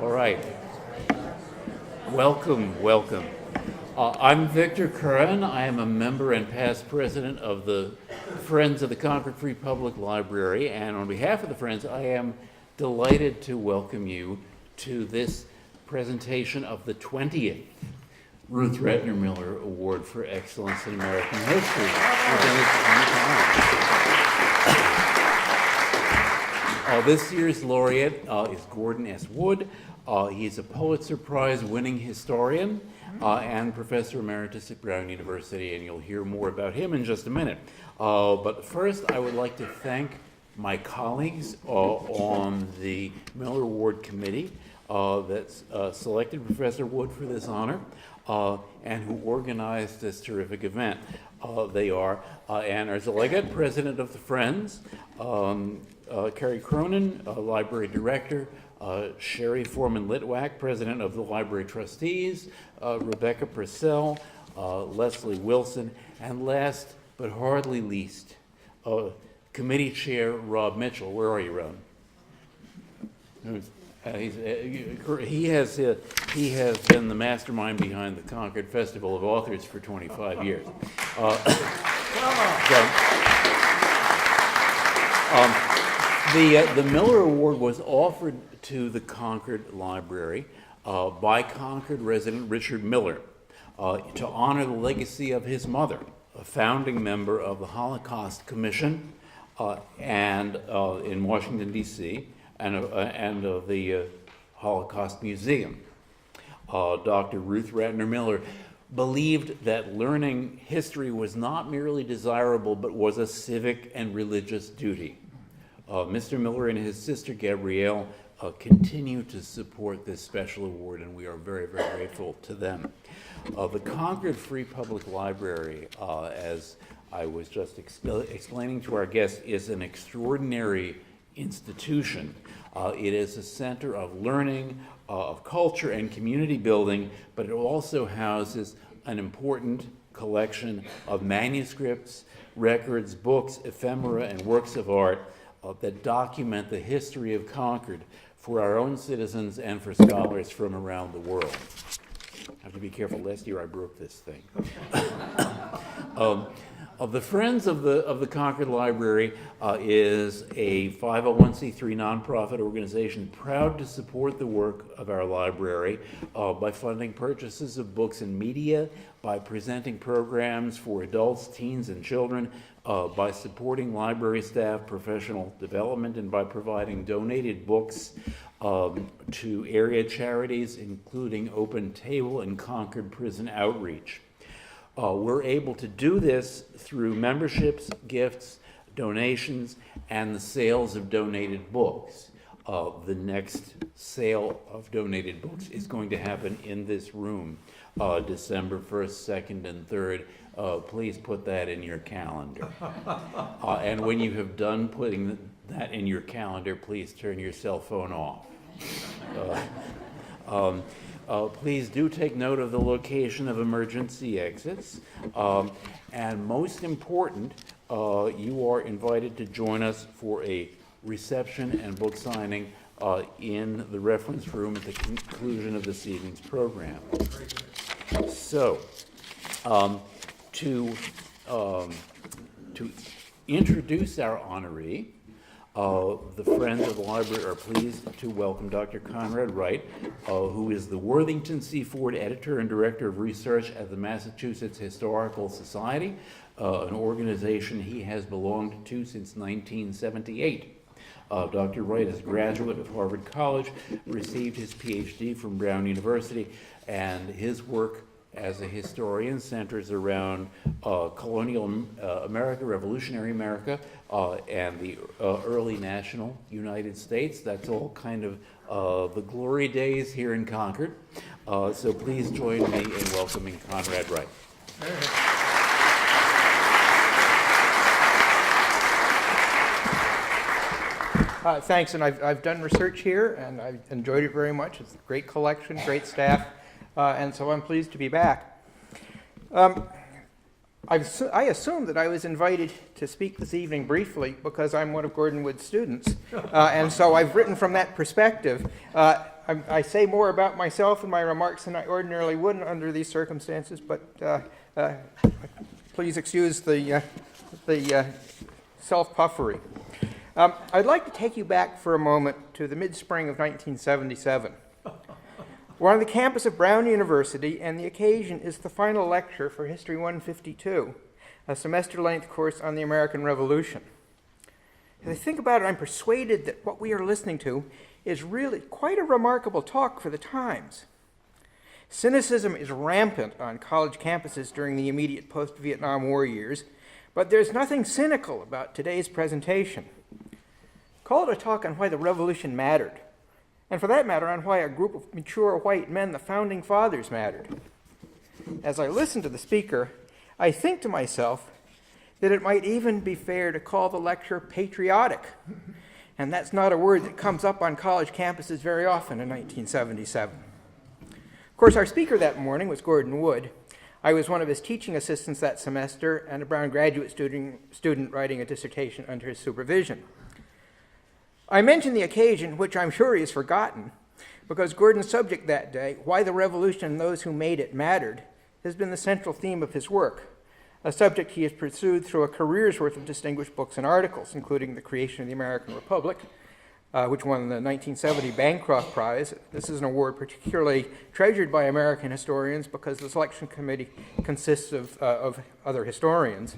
All right. Welcome. I'm Victor Curran. I am a member and past president of the Friends of the Concord Free Public Library, and on behalf of the Friends, I am delighted to welcome you to this presentation of the 20th Ruth Retner Miller Award for Excellence in American History. This year's laureate is Gordon S. Wood. He's a Pulitzer Prize winning historian and professor emeritus at Brown University, and you'll hear more about him in just a minute. But first, I would like to thank my colleagues on the Miller Award Committee that's selected Professor Wood for this honor and who organized this terrific event. They are Ann Arzulega, president of the Friends, Carrie Cronin, library director, Sherry Foreman-Litwack, president of the Library Trustees, Rebecca Purcell, Leslie Wilson, and last but hardly least, committee chair Rob Mitchell. Where are you, Rob? He has been the mastermind behind the Concord Festival of Authors for 25 years. The Miller Award was offered to the Concord Library by Concord resident Richard Miller to honor the legacy of his mother, a founding member of the Holocaust Commission and in Washington, D.C., and of the Holocaust Museum. Dr. Ruth Retner Miller believed that learning history was not merely desirable, but was a civic and religious duty. Mr. Miller and his sister Gabrielle continue to support this special award, and we are very, very grateful to them. The Concord Free Public Library, as I was just explaining to our guests, is an extraordinary institution. It is a center of learning, of culture and community building, but it also houses an important collection of manuscripts, records, books, ephemera, and works of art that document the history of Concord for our own citizens and for scholars from around the world. I have to be careful. Last year I broke this thing. The Friends of the Concord Library is a 501c3 nonprofit organization proud to support the work of our library by funding purchases of books and media, by presenting programs for adults, teens, and children, by supporting library staff professional development, and by providing donated books to area charities, including Open Table and Concord Prison Outreach. We're able to do this through memberships, gifts, donations, and the sales of donated books. The next sale of donated books is going to happen in this room, December 1st, 2nd, and 3rd. Please put that in your calendar. And when you have done putting that in your calendar, please turn your cell phone off. Please do take note of the location of emergency exits. And most important, you are invited to join us for a reception and book signing in the reference room at the conclusion of this evening's program. So, to introduce our honoree, the Friends of the Library are pleased to welcome Dr. Conrad Wright, who is the Worthington C. Ford Editor and Director of Research at the Massachusetts Historical Society, an organization he has belonged to since 1978. Dr. Wright is a graduate of Harvard College, received his PhD from Brown University, and his work as a historian centers around colonial America, revolutionary America, and the early national United States. That's all kind of the glory days here in Concord. So please join me in welcoming Conrad Wright. Thanks, and I've done research here, and I've enjoyed it very much. It's a great collection, great staff, and so I'm pleased to be back. I assume that I was invited to speak this evening briefly because I'm one of Gordon Wood's students, and so I've written from that perspective. I I say more about myself in my remarks than I ordinarily would under these circumstances, but please excuse the self-puffery. I'd like to take you back for a moment to the mid-spring of 1977. We're on the campus of Brown University, and the occasion is the final lecture for History 152, a semester-length course on the American Revolution. As I think about it, I'm persuaded that what we are listening to is really quite a remarkable talk for the times. Cynicism is rampant on college campuses during the immediate post-Vietnam War years, but there's nothing cynical about today's presentation. Call it a talk on why the Revolution mattered, and for that matter, on why a group of mature white men, the Founding Fathers, mattered. As I listen to the speaker, I think to myself that it might even be fair to call the lecture patriotic, and that's not a word that comes up on college campuses very often in 1977. Of course, our speaker that morning was Gordon Wood. I was one of his teaching assistants that semester and a Brown graduate student writing a dissertation under his supervision. I mention the occasion, which I'm sure he has forgotten, because Gordon's subject that day, why the Revolution and those who made it mattered, has been the central theme of his work, a subject he has pursued through a career's worth of distinguished books and articles, including The Creation of the American Republic, which won the 1970 Bancroft Prize. This is an award particularly treasured by American historians because the selection committee consists of other historians.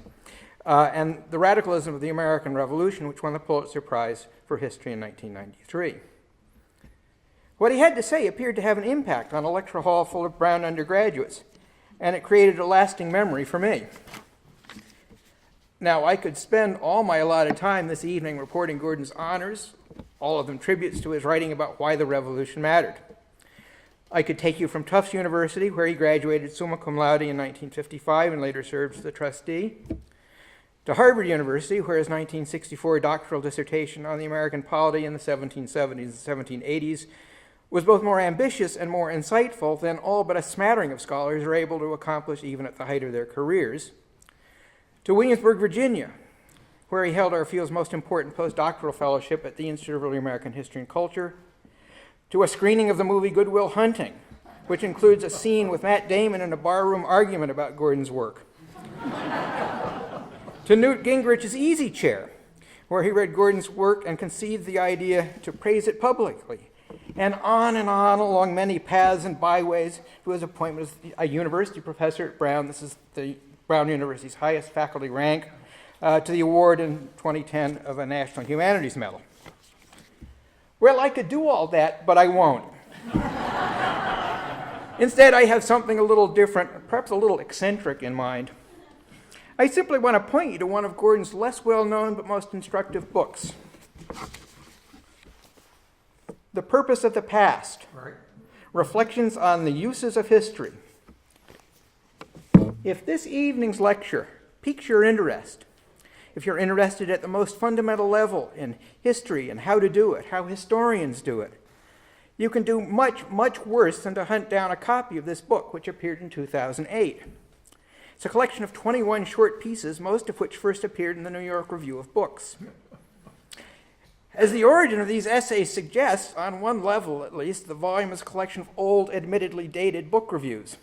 And The Radicalism of the American Revolution, which won the Pulitzer Prize for History in 1993. What he had to say appeared to have an impact on a lecture hall full of Brown undergraduates, and it created a lasting memory for me. Now, I could spend all my allotted time this evening reporting Gordon's honors, all of them tributes to his writing about why the Revolution mattered. I could take you from Tufts University, where he graduated summa cum laude in 1955 and later served as a trustee, to Harvard University, where his 1964 doctoral dissertation on the American polity in the 1770s and 1780s was both more ambitious and more insightful than all but a smattering of scholars are able to accomplish even at the height of their careers, to Williamsburg, Virginia, where he held our field's most important postdoctoral fellowship at the Institute of Early American History and Culture, to a screening of the movie Good Will Hunting, which includes a scene with Matt Damon in a barroom argument about Gordon's work, to Newt Gingrich's Easy Chair, where he read Gordon's work and conceived the idea to praise it publicly, and on along many paths and byways to his appointment as a university professor at Brown. This is the Brown University's highest faculty rank, to the award in 2010 of a National Humanities Medal. Well, I could do all that, but I won't. Instead, I have something a little different, perhaps a little eccentric in mind. I simply want to point you to one of Gordon's less well-known but most instructive books, The Purpose of the Past, Reflections on the Uses of History. If this evening's lecture piques your interest, if you're interested at the most fundamental level in history and how to do it, how historians do it, you can do much, much worse than to hunt down a copy of this book, which appeared in 2008. It's a collection of 21 short pieces, most of which first appeared in the New York Review of Books. As the origin of these essays suggests, on one level at least, the volume is a collection of old, admittedly dated book reviews.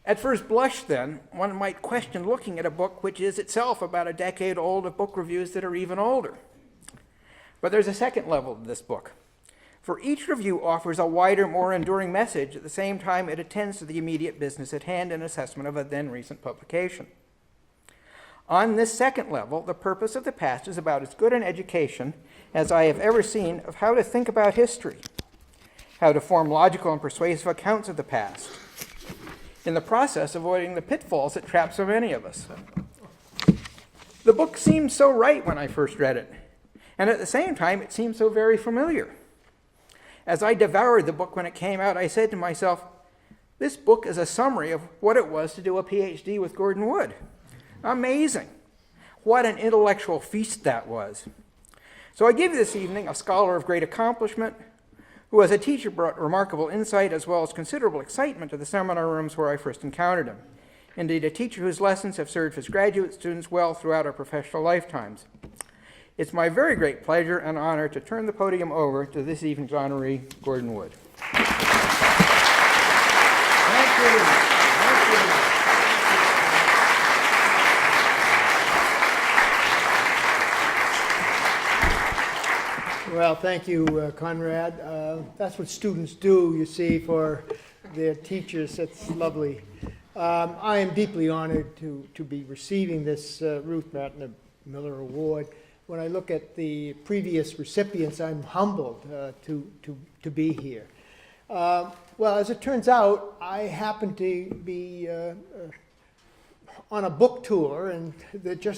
At first blush, then, one might question looking at a book which is itself about a decade old of book reviews that are even older. But there's a second level to this book. For each review offers a wider, more enduring message at the same time it attends to the immediate business at hand and assessment of a then recent publication. On this second level, The Purpose of the Past is about as good an education as I have ever seen of how to think about history, how to form logical and persuasive accounts of the past, in the process avoiding the pitfalls that trap so many of us. The book seemed so right when I first read it, and at the same time it seemed so very familiar. As I devoured the book when it came out, I said to myself, this book is a summary of what it was to do a PhD with Gordon Wood. Amazing. What an intellectual feast that was. So I give you this evening a scholar of great accomplishment, who as a teacher brought remarkable insight as well as considerable excitement to the seminar rooms where I first encountered him. Indeed, a teacher whose lessons have served his graduate students well throughout our professional lifetimes. It's my very great pleasure and honor to turn the podium over to this evening's honoree, Gordon Wood. Thank you. Well, thank you, Conrad. That's what students do, you see, for their teachers. It's lovely. I am deeply honored to be receiving this Ruth Martin Miller Award. When I look at the previous recipients, I'm humbled to be here. Well, as it turns out, I happen to be on a book tour, and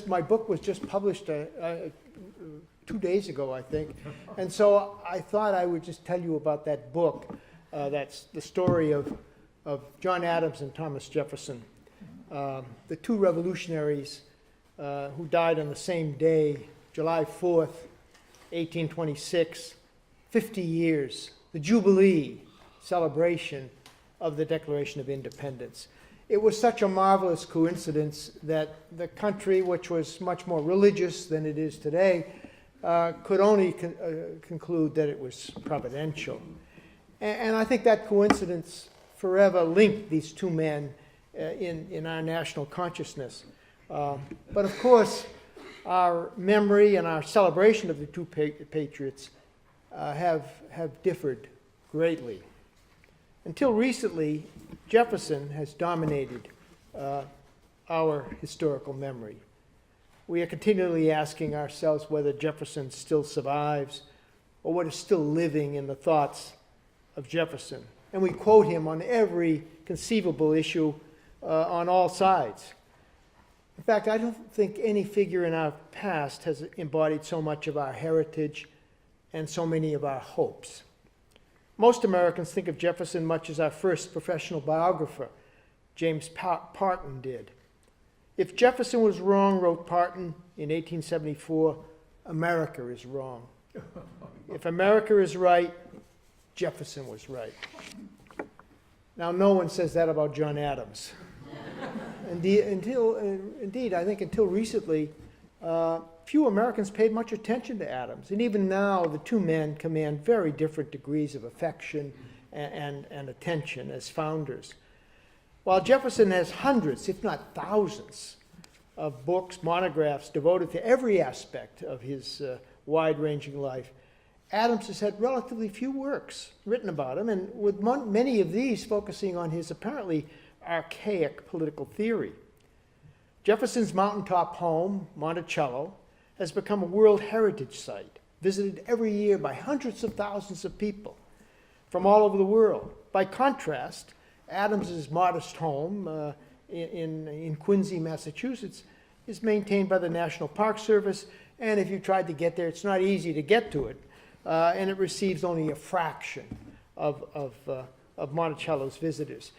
my book was just published 2 days ago, I think. And so I thought I would just tell you about that book. That's the story of John Adams and Thomas Jefferson, the two revolutionaries who died on the same day, July 4th, 1826, 50 years, the Jubilee celebration of the Declaration of Independence. It was such a marvelous coincidence that the country, which was much more religious than it is today, could only conclude that it was providential. And I think that coincidence forever linked these two men in our national consciousness. But of course, our memory and our celebration of the two patriots have differed greatly. Until recently, Jefferson has dominated our historical memory. We are continually asking ourselves whether Jefferson still survives or what is still living in the thoughts of Jefferson. And we quote him on every conceivable issue on all sides. In fact, I don't think any figure in our past has embodied so much of our heritage and so many of our hopes. Most Americans think of Jefferson much as our first professional biographer, James Parton, did. If Jefferson was wrong, wrote Parton in 1874, America is wrong. If America is right, Jefferson was right. Now, no one says that about John Adams. Indeed, I think until recently, few Americans paid much attention to Adams. And even now, the two men command very different degrees of affection and attention as founders. While Jefferson has hundreds, if not thousands, of books, monographs devoted to every aspect of his wide-ranging life, Adams has had relatively few works written about him, and with many of these focusing on his apparently archaic political theory. Jefferson's mountaintop home, Monticello, has become a World Heritage Site, visited every year by hundreds of thousands of people from all over the world. By contrast, Adams's modest home in Quincy, Massachusetts, is maintained by the National Park Service, and if you tried to get there, it's not easy to get to it, and it receives only a fraction of Monticello's visitors.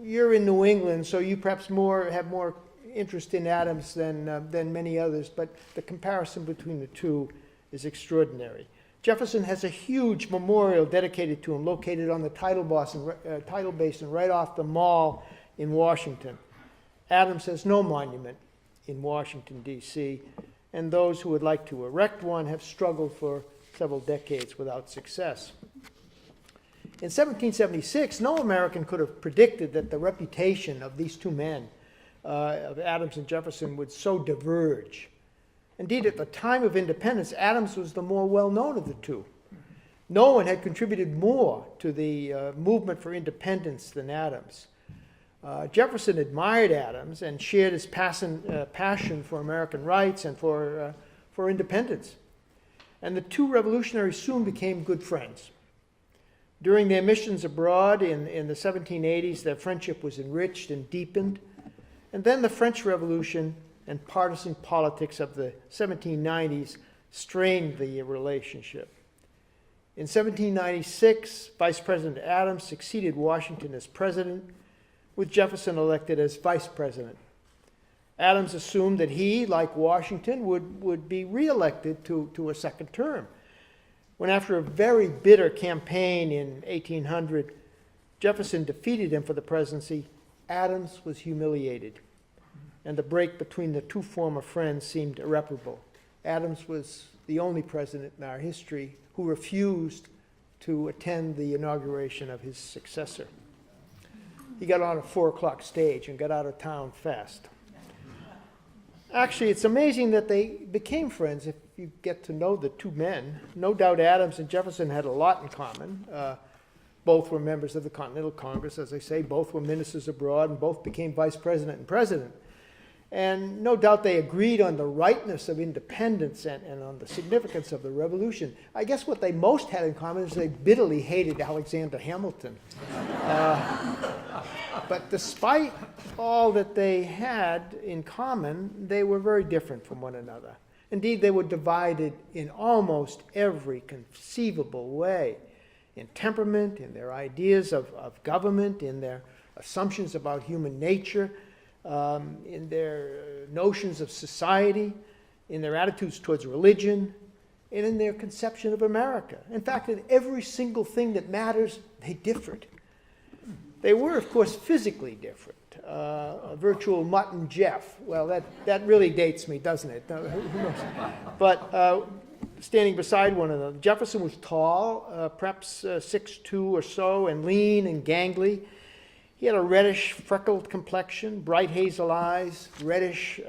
You're in New England, so you perhaps have more interest in Adams than many others, but the comparison between the two is extraordinary. Jefferson has a huge memorial dedicated to him, located on the tidal basin right off the Mall in Washington. Adams has no monument in Washington, D.C., and those who would like to erect one have struggled for several decades without success. In 1776, no American could have predicted that the reputation of these two men, of Adams and Jefferson, would so diverge. Indeed, at the time of independence, Adams was the more well-known of the two. No one had contributed more to the movement for independence than Adams. Jefferson admired Adams and shared his passion for American rights and for independence. And the two revolutionaries soon became good friends. During their missions abroad in the 1780s, their friendship was enriched and deepened. And then the French Revolution and partisan politics of the 1790s strained the relationship. In 1796, Vice President Adams succeeded Washington as president, with Jefferson elected as vice president. Adams assumed that he, like Washington, would be reelected to a second term. When after a very bitter campaign in 1800, Jefferson defeated him for the presidency, Adams was humiliated, and the break between the two former friends seemed irreparable. Adams was the only president in our history who refused to attend the inauguration of his successor. He got on a 4 o'clock stage and got out of town fast. Actually, it's amazing that they became friends if you get to know the two men. No doubt Adams and Jefferson had a lot in common. Both were members of the Continental Congress, as I say. Both were ministers abroad, and both became vice president and president. And no doubt they agreed on the rightness of independence and on the significance of the revolution. I guess what they most had in common is they bitterly hated Alexander Hamilton. But despite all that they had in common, they were very different from one another. Indeed, they were divided in almost every conceivable way, in temperament, in their ideas of government, in their assumptions about human nature, in their notions of society, in their attitudes towards religion, and in their conception of America. In fact, in every single thing that matters, they differed. They were, of course, physically different. A virtual Mutt and Jeff. Well, that really dates me, doesn't it? Who knows? But standing beside one another. Jefferson was tall, perhaps 6'2" or so, and lean and gangly. He had a reddish, freckled complexion, bright hazel eyes, reddish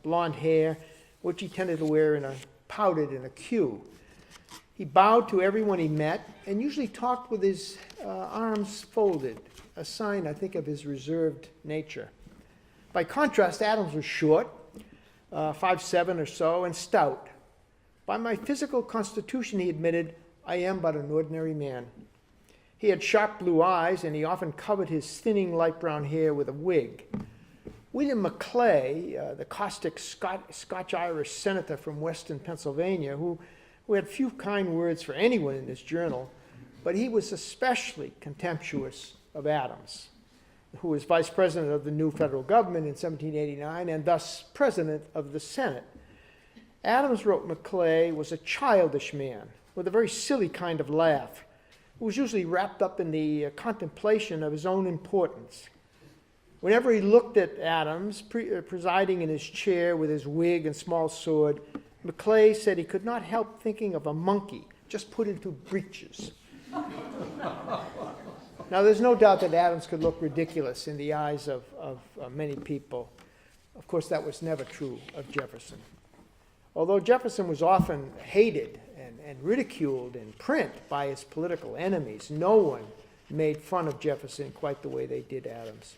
blonde hair, which he tended to wear powdered in a queue. He bowed to everyone he met and usually talked with his arms folded, a sign, I think, of his reserved nature. By contrast, Adams was short, 5'7" or so, and stout. By my physical constitution, he admitted, I am but an ordinary man. He had sharp blue eyes, and he often covered his thinning light brown hair with a wig. William Maclay, the caustic Scotch-Irish senator from Western Pennsylvania, who had few kind words for anyone in this journal, but he was especially contemptuous of Adams, who was vice president of the new federal government in 1789 and thus president of the Senate. Adams, wrote Maclay, was a childish man with a very silly kind of laugh, who was usually wrapped up in the contemplation of his own importance. Whenever he looked at Adams, presiding in his chair with his wig and small sword, Maclay said he could not help thinking of a monkey just put into breeches. Now, there's no doubt that Adams could look ridiculous in the eyes of many people. Of course, that was never true of Jefferson. Although Jefferson was often hated and ridiculed in print by his political enemies, no one made fun of Jefferson quite the way they did Adams.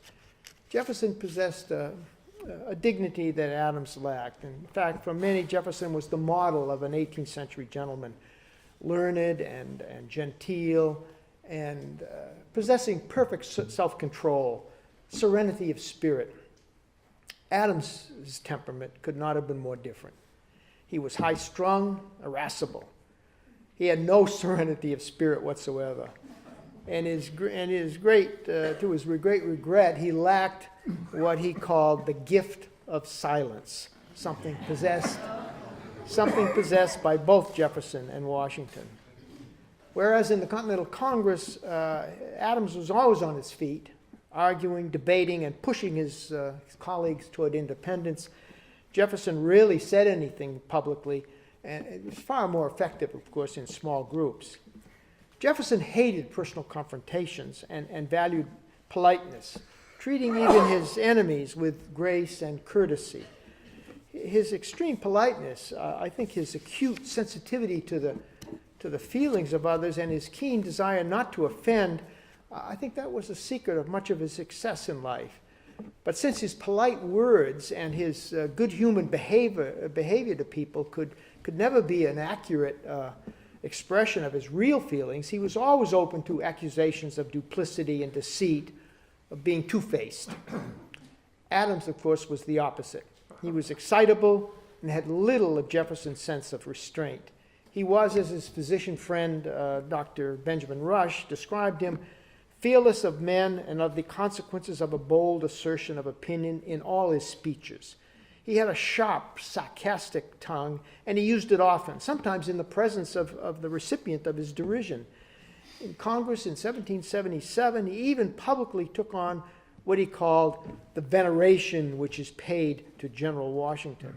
Jefferson possessed a dignity that Adams lacked. In fact, for many, Jefferson was the model of an 18th century gentleman, learned and genteel, and possessing perfect self-control, serenity of spirit. Adams's temperament could not have been more different. He was high-strung, irascible. He had no serenity of spirit whatsoever. And to his great regret, he lacked what he called the gift of silence, something possessed by both Jefferson and Washington. Whereas in the Continental Congress, Adams was always on his feet, arguing, debating, and pushing his colleagues toward independence. Jefferson rarely said anything publicly, and it was far more effective, of course, in small groups. Jefferson hated personal confrontations and valued politeness, treating even his enemies with grace and courtesy. His extreme politeness, I think his acute sensitivity to the feelings of others and his keen desire not to offend, I think that was the secret of much of his success in life. But since his polite words and his good human behavior to people could never be an accurate expression of his real feelings, he was always open to accusations of duplicity and deceit, of being two-faced. Adams, of course, was the opposite. He was excitable and had little of Jefferson's sense of restraint. He was, as his physician friend, Dr. Benjamin Rush, described him, fearless of men and of the consequences of a bold assertion of opinion in all his speeches. He had a sharp, sarcastic tongue, and he used it often, sometimes in the presence of the recipient of his derision. In Congress in 1777, he even publicly took on what he called the veneration which is paid to General Washington.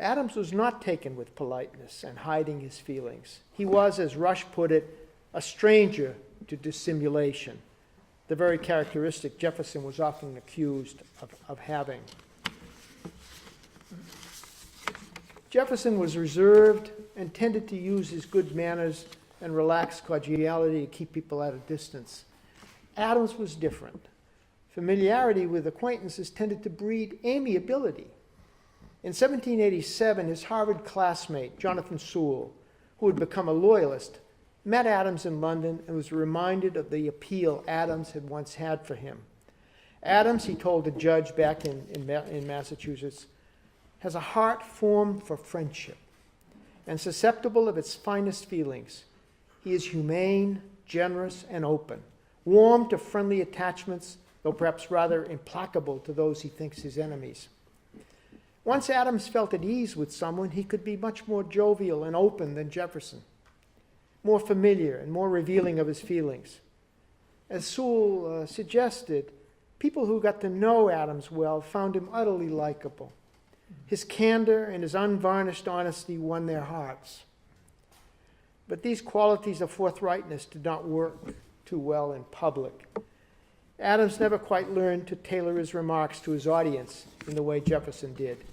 Adams was not taken with politeness and hiding his feelings. He was, as Rush put it, a stranger to dissimulation, the very characteristic Jefferson was often accused of having. Jefferson was reserved and tended to use his good manners and relaxed cordiality to keep people at a distance. Adams was different. Familiarity with acquaintances tended to breed amiability. In 1787, his Harvard classmate, Jonathan Sewell, who had become a loyalist, met Adams in London and was reminded of the appeal Adams had once had for him. Adams, he told a judge back in Massachusetts, has a heart formed for friendship and susceptible of its finest feelings. He is humane, generous, and open, warm to friendly attachments, though perhaps rather implacable to those he thinks his enemies. Once Adams felt at ease with someone, he could be much more jovial and open than Jefferson, more familiar and more revealing of his feelings. As Sewell suggested, people who got to know Adams well found him utterly likable. His candor and his unvarnished honesty won their hearts. But these qualities of forthrightness did not work too well in public. Adams never quite learned to tailor his remarks to his audience in the way Jefferson did.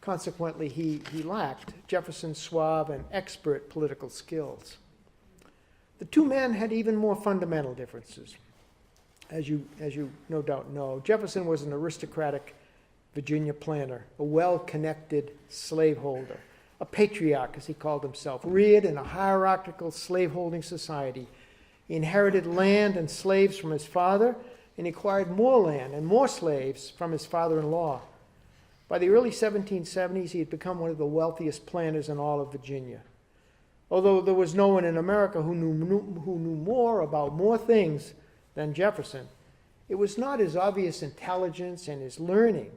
Consequently, he lacked Jefferson's suave and expert political skills. The two men had even more fundamental differences. As you no doubt know, Jefferson was an aristocratic Virginia planter, a well-connected slaveholder, a patriarch, as he called himself, reared in a hierarchical slaveholding society. He inherited land and slaves from his father, and he acquired more land and more slaves from his father-in-law. By the early 1770s, he had become one of the wealthiest planters in all of Virginia. Although there was no one in America who knew more about more things than Jefferson, it was not his obvious intelligence and his learning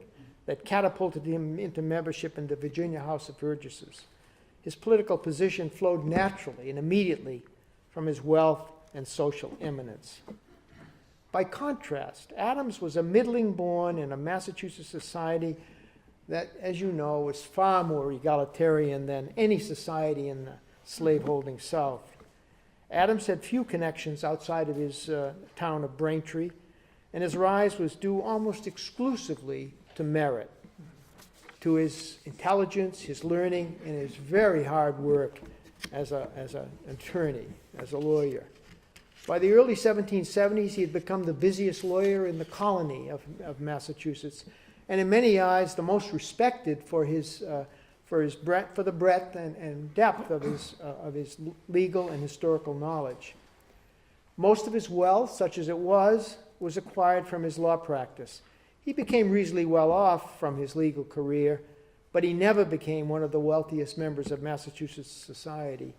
that catapulted him into membership in the Virginia House of Burgesses. His political position flowed naturally and immediately from his wealth and social eminence. By contrast, Adams was a middling born in a Massachusetts society that, as you know, was far more egalitarian than any society in the slaveholding South. Adams had few connections outside of his town of Braintree, and his rise was due almost exclusively to merit, to his intelligence, his learning, and his very hard work as an attorney, as a lawyer. By the early 1770s, he had become the busiest lawyer in the colony of Massachusetts, and in many eyes, the most respected for the breadth and depth of his legal and historical knowledge. Most of his wealth, such as it was acquired from his law practice. He became reasonably well off from his legal career, but he never became one of the wealthiest members of Massachusetts society,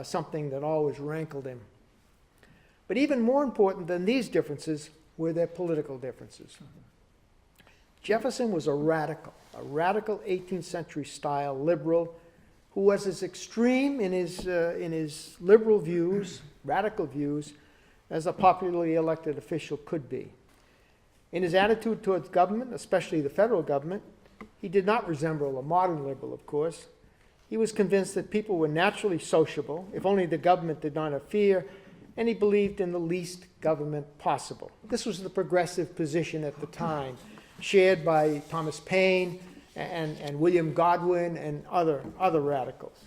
something that always rankled him. But even more important than these differences were their political differences. Jefferson was a radical 18th century style liberal who was as extreme in his liberal views, radical views, as a popularly elected official could be. In his attitude towards government, especially the federal government, he did not resemble a modern liberal, of course. He was convinced that people were naturally sociable, if only the government did not interfere, and he believed in the least government possible. This was the progressive position at the time, shared by Thomas Paine and William Godwin and other radicals.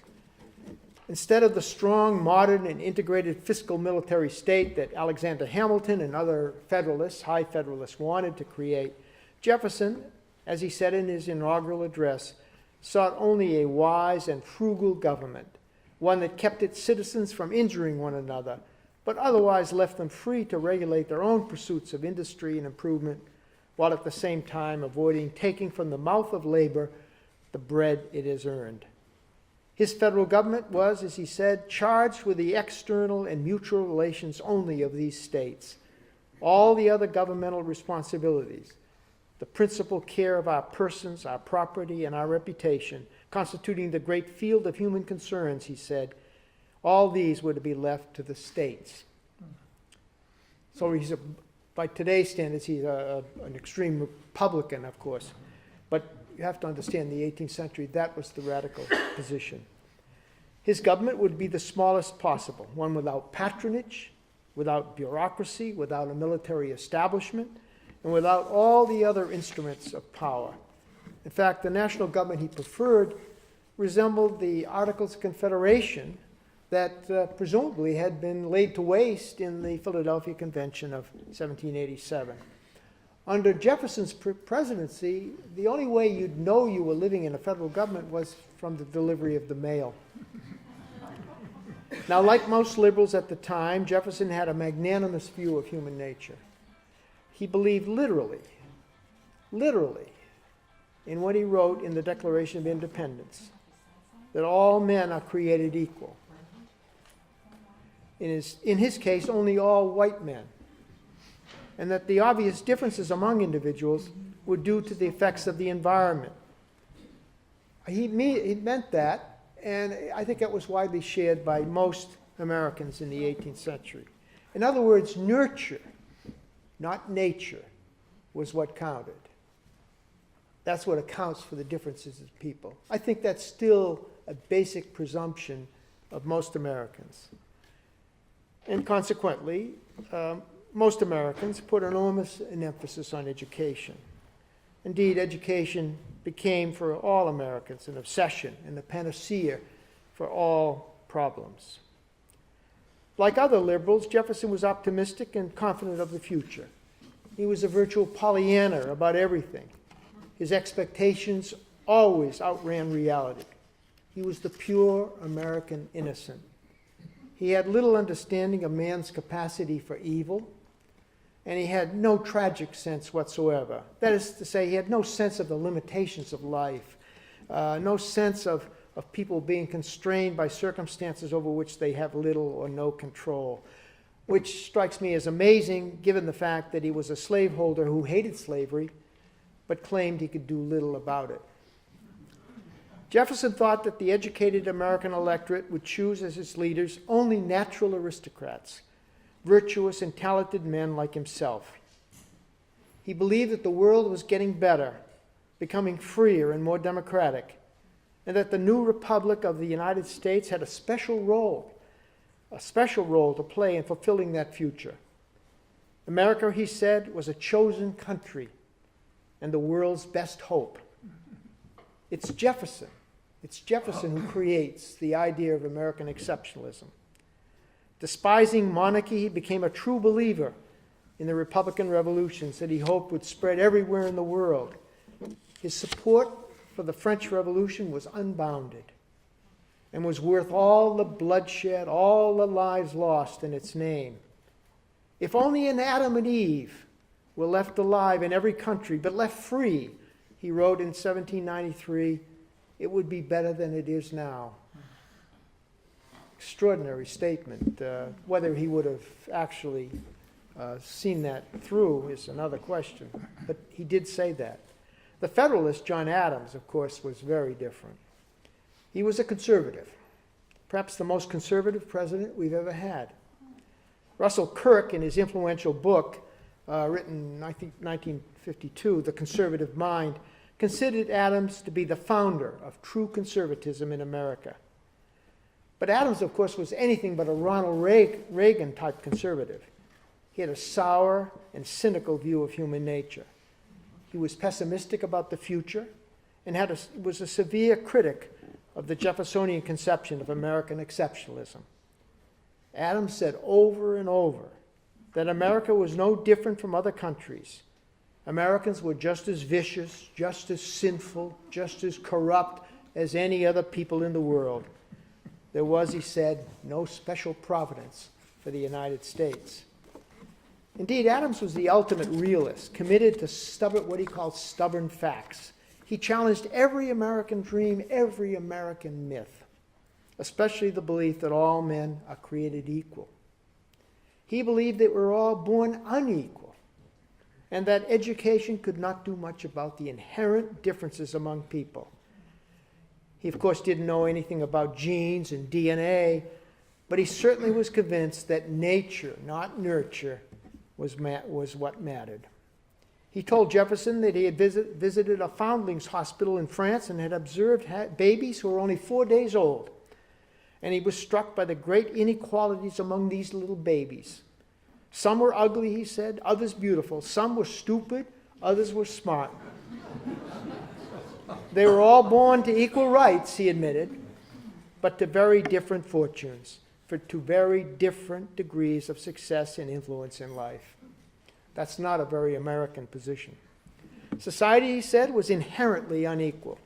Instead of the strong, modern, and integrated fiscal military state that Alexander Hamilton and other Federalists, high Federalists, wanted to create, Jefferson, as he said in his inaugural address, sought only a wise and frugal government, one that kept its citizens from injuring one another, but otherwise left them free to regulate their own pursuits of industry and improvement, while at the same time avoiding taking from the mouth of labor the bread it has earned. His federal government was, as he said, charged with the external and mutual relations only of these states. All the other governmental responsibilities, the principal care of our persons, our property, and our reputation, constituting the great field of human concerns, he said, all these were to be left to the states. So by today's standards, he's an extreme Republican, of course. But you have to understand, in the 18th century, that was the radical position. His government would be the smallest possible, one without patronage, without bureaucracy, without a military establishment, and without all the other instruments of power. In fact, the national government he preferred resembled the Articles of Confederation that presumably had been laid to waste in the Philadelphia Convention of 1787. Under Jefferson's presidency, the only way you'd know you were living in a federal government was from the delivery of the mail. Now, like most liberals at the time, Jefferson had a magnanimous view of human nature. He believed literally, in what he wrote in the Declaration of Independence, that all men are created equal. In his case, only all white men, and that the obvious differences among individuals were due to the effects of the environment. He meant that, and I think that was widely shared by most Americans in the 18th century. In other words, nurture, not nature, was what counted. That's what accounts for the differences of people. I think that's still a basic presumption of most Americans. And consequently, most Americans put enormous emphasis on education. Indeed, education became for all Americans an obsession and a panacea for all problems. Like other liberals, Jefferson was optimistic and confident of the future. He was a virtual Pollyanna about everything. His expectations always outran reality. He was the pure American innocent. He had little understanding of man's capacity for evil, and he had no tragic sense whatsoever. That is to say, he had no sense of the limitations of life, no sense of people being constrained by circumstances over which they have little or no control, which strikes me as amazing given the fact that he was a slaveholder who hated slavery, but claimed he could do little about it. Jefferson thought that the educated American electorate would choose as its leaders only natural aristocrats, virtuous and talented men like himself. He believed that the world was getting better, becoming freer and more democratic, and that the new republic of the United States had a special role to play in fulfilling that future. America, he said, was a chosen country and the world's best hope. It's Jefferson who creates the idea of American exceptionalism. Despising monarchy, he became a true believer in the Republican revolutions that he hoped would spread everywhere in the world. His support for the French Revolution was unbounded and was worth all the bloodshed, all the lives lost in its name. If only an Adam and Eve were left alive in every country, but left free, he wrote in 1793, it would be better than it is now. Extraordinary statement. Whether he would have actually seen that through is another question, but he did say that. The Federalist, John Adams, of course, was very different. He was a conservative, perhaps the most conservative president we've ever had. Russell Kirk, in his influential book, written, I think, 1952, The Conservative Mind, considered Adams to be the founder of true conservatism in America. But Adams, of course, was anything but a Ronald Reagan-type conservative. He had a sour and cynical view of human nature. He was pessimistic about the future and was a severe critic of the Jeffersonian conception of American exceptionalism. Adams said over and over that America was no different from other countries. Americans were just as vicious, just as sinful, just as corrupt as any other people in the world. There was, he said, no special providence for the United States. Indeed, Adams was the ultimate realist, committed to what he called stubborn facts. He challenged every American dream, every American myth, especially the belief that all men are created equal. He believed that we're all born unequal, and that education could not do much about the inherent differences among people. He, of course, didn't know anything about genes and DNA, but he certainly was convinced that nature, not nurture, was what mattered. He told Jefferson that he had visited a foundlings hospital in France and had observed babies who were only 4 days old. And he was struck by the great inequalities among these little babies. Some were ugly, he said, others beautiful. Some were stupid, others were smart. They were all born to equal rights, he admitted, but to very different fortunes, to very different degrees of success and influence in life. That's not a very American position. Society, he said, was inherently unequal.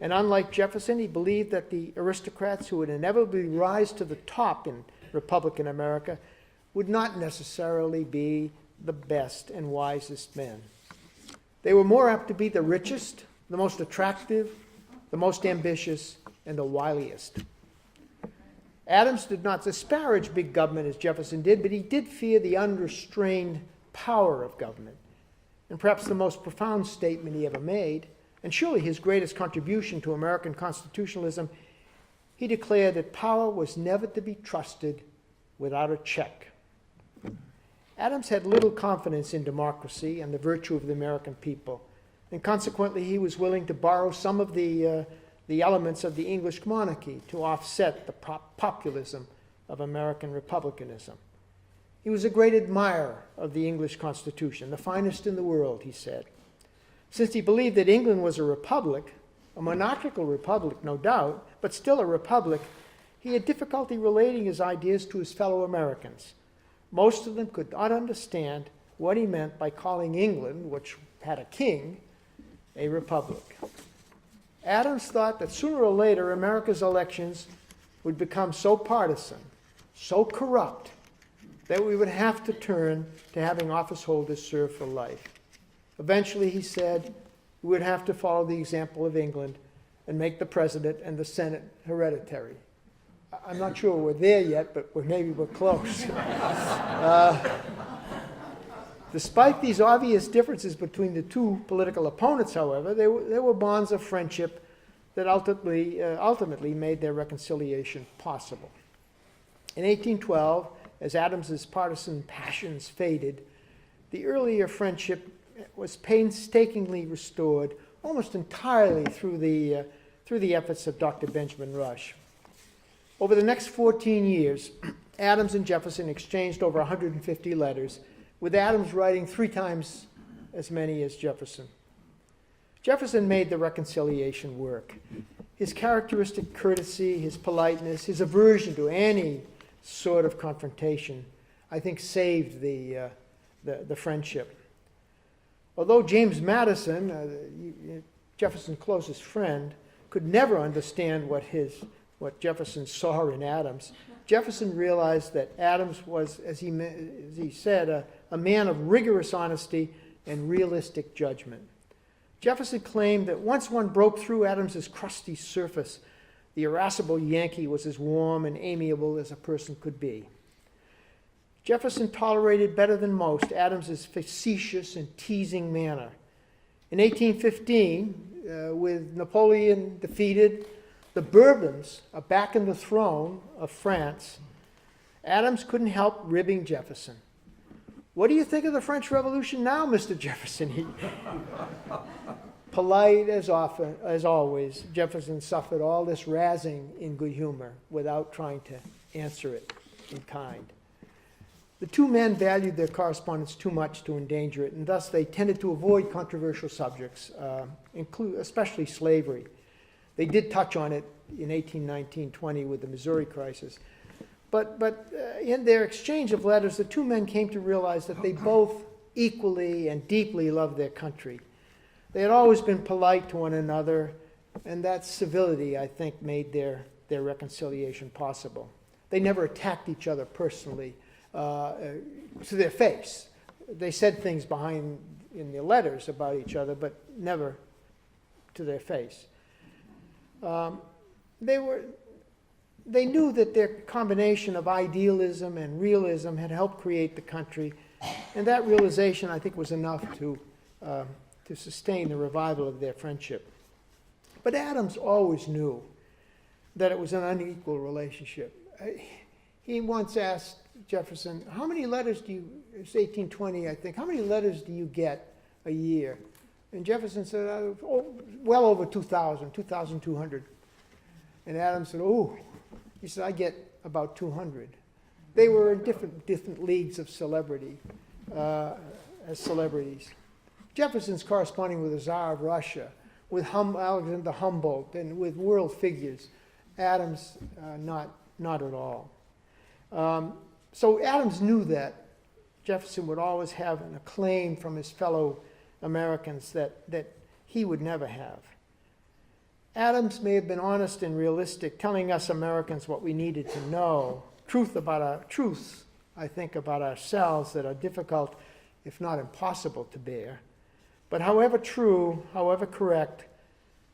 And unlike Jefferson, he believed that the aristocrats who would inevitably rise to the top in Republican America would not necessarily be the best and wisest men. They were more apt to be the richest, the most attractive, the most ambitious, and the wiliest. Adams did not disparage big government as Jefferson did, but he did fear the unrestrained power of government. And perhaps the most profound statement he ever made, and surely his greatest contribution to American constitutionalism, he declared that power was never to be trusted without a check. Adams had little confidence in democracy and the virtue of the American people, and consequently he was willing to borrow some of the elements of the English monarchy to offset the populism of American republicanism. He was a great admirer of the English Constitution, the finest in the world, he said. Since he believed that England was a republic, a monarchical republic, no doubt, but still a republic, he had difficulty relating his ideas to his fellow Americans. Most of them could not understand what he meant by calling England, which had a king, a republic. Adams thought that sooner or later America's elections would become so partisan, so corrupt, that we would have to turn to having office holders serve for life. Eventually, he said, we would have to follow the example of England and make the president and the Senate hereditary. I'm not sure we're there yet, but maybe we're close. Despite these obvious differences between the two political opponents, however, there were bonds of friendship that ultimately made their reconciliation possible. In 1812, as Adams's partisan passions faded, the earlier friendship was painstakingly restored almost entirely through the efforts of Dr. Benjamin Rush. Over the next 14 years, Adams and Jefferson exchanged over 150 letters, with Adams writing 3 times as many as Jefferson. Jefferson made the reconciliation work. His characteristic courtesy, his politeness, his aversion to any sort of confrontation, I think saved the friendship. Although James Madison, Jefferson's closest friend, could never understand what Jefferson saw in Adams, Jefferson realized that Adams was, as he said, a man of rigorous honesty and realistic judgment. Jefferson claimed that once one broke through Adams's crusty surface, the irascible Yankee was as warm and amiable as a person could be. Jefferson tolerated better than most Adams's facetious and teasing manner. In 1815, with Napoleon defeated, the Bourbons are back in the throne of France, Adams couldn't help ribbing Jefferson. What do you think of the French Revolution now, Mr. Jefferson? Polite as always, Jefferson suffered all this razzing in good humor without trying to answer it in kind. The two men valued their correspondence too much to endanger it, and thus they tended to avoid controversial subjects, especially slavery. They did touch on it in 1819-20 with the Missouri crisis. But in their exchange of letters, the two men came to realize that they both equally and deeply loved their country. They had always been polite to one another, and that civility, I think, made their reconciliation possible. They never attacked each other personally to their face. They said things in their letters about each other, but never to their face. They knew that their combination of idealism and realism had helped create the country, and that realization, I think, was enough to sustain the revival of their friendship. But Adams always knew that it was an unequal relationship. He once asked Jefferson, how many letters do you, it's 1820, I think, how many letters do you get a year. And Jefferson said, oh, well over 2,000, 2,200. And Adams said, oh, he said, I get about 200. They were in different leagues of celebrity, as celebrities. Jefferson's corresponding with the Tsar of Russia, with Alexander Humboldt, and with world figures. Adams, not at all. So Adams knew that Jefferson would always have an acclaim from his fellow Americans that he would never have. Adams may have been honest and realistic, telling us Americans what we needed to know, truths, I think, about ourselves that are difficult, if not impossible, to bear. But however true, however correct,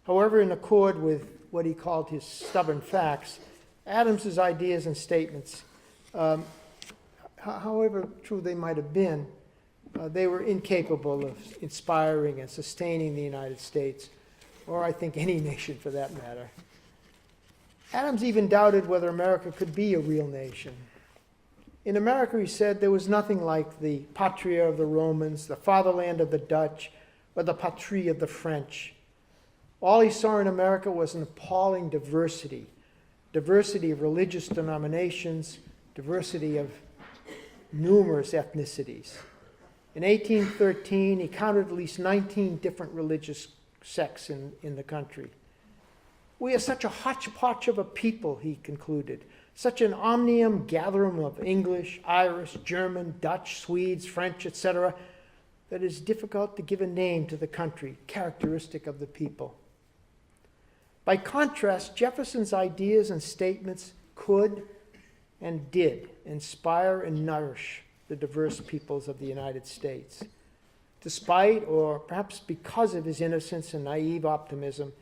however in accord with what he called his stubborn facts, Adams's ideas and statements, however true they might have been, they were incapable of inspiring and sustaining the United States, or I think any nation for that matter. Adams even doubted whether America could be a real nation. In America, he said, there was nothing like the patria of the Romans, the fatherland of the Dutch, or the patrie of the French. All he saw in America was an appalling diversity of religious denominations, diversity of numerous ethnicities. In 1813, he counted at least 19 different religious sects in the country. We are such a hodgepodge of a people, he concluded, such an omnium gatherum of English, Irish, German, Dutch, Swedes, French, etc., that it is difficult to give a name to the country characteristic of the people. By contrast, Jefferson's ideas and statements could and did inspire and nourish the diverse peoples of the United States. Despite, or perhaps because of his innocence and naive optimism,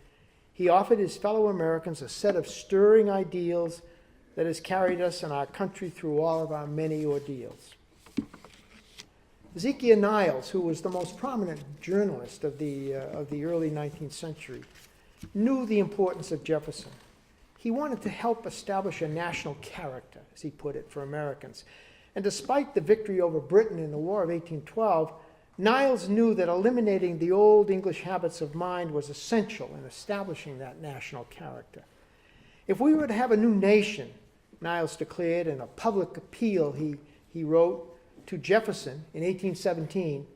he offered his fellow Americans a set of stirring ideals that has carried us and our country through all of our many ordeals. Ezekiel Niles, who was the most prominent journalist of the early 19th century, knew the importance of Jefferson. He wanted to help establish a national character, as he put it, for Americans. And despite the victory over Britain in the War of 1812, Niles knew that eliminating the old English habits of mind was essential in establishing that national character. If we were to have a new nation, Niles declared in a public appeal he wrote to Jefferson in 1817,